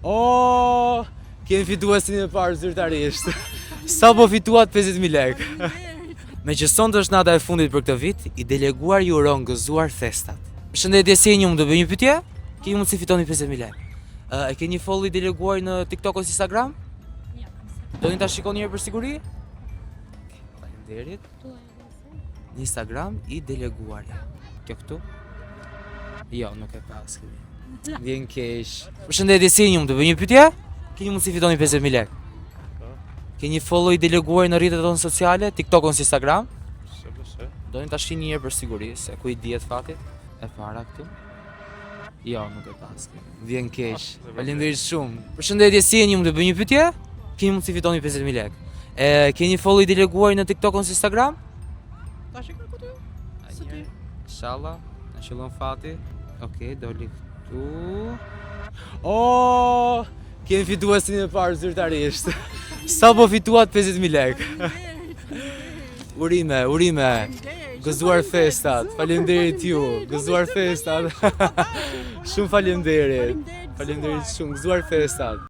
Oh, kemi fituesin e parë zyrtarisht. Sa po fituat 50.000 lekë. Me që sonte është nata e fundit për këtë vit, i deleguar ju uron gëzuar festat. Përshëndetje, si jeni, më do bëj një pyetje? Keni mundësi fitoni 50.000 lekë. E keni follow i deleguar në TikTok ose Instagram? Ja. Doni ta shikoni një herë për siguri? Faleminderit. Në Instagram i deleguarja. Kjo këtu? Jo, nuk e pas kemi. Vjen keq. Përshëndetje, si jeni, më do bëj një pyetje? Keni mundësi fitoni 50.000 lekë. Keni follow i deleguar në rrjetet tonë sociale, TikTok ose Instagram? Doni ta shihni një herë për siguri, se ku i dihet fati? E para këtu? Jo, nuk e pas. Vjen keq. Faleminderit shumë. Përshëndetje, si jeni, më do bëj një pyetje? Keni mundësi fitoni 50.000 lekë. Keni follow i deleguar në TikTok ose Instagram? Ta shikoj këtu. Së ty. Inshallah, na shillon fati. Okej, doli këtu. Oh, kemi fituesin e parë zyrtarisht. Sa po fituat 50.000 lekë. Urime. Gëzuar festat. Faleminderit ju. Gëzuar festat. Shumë faleminderit. Faleminderit shumë. Gëzuar festat.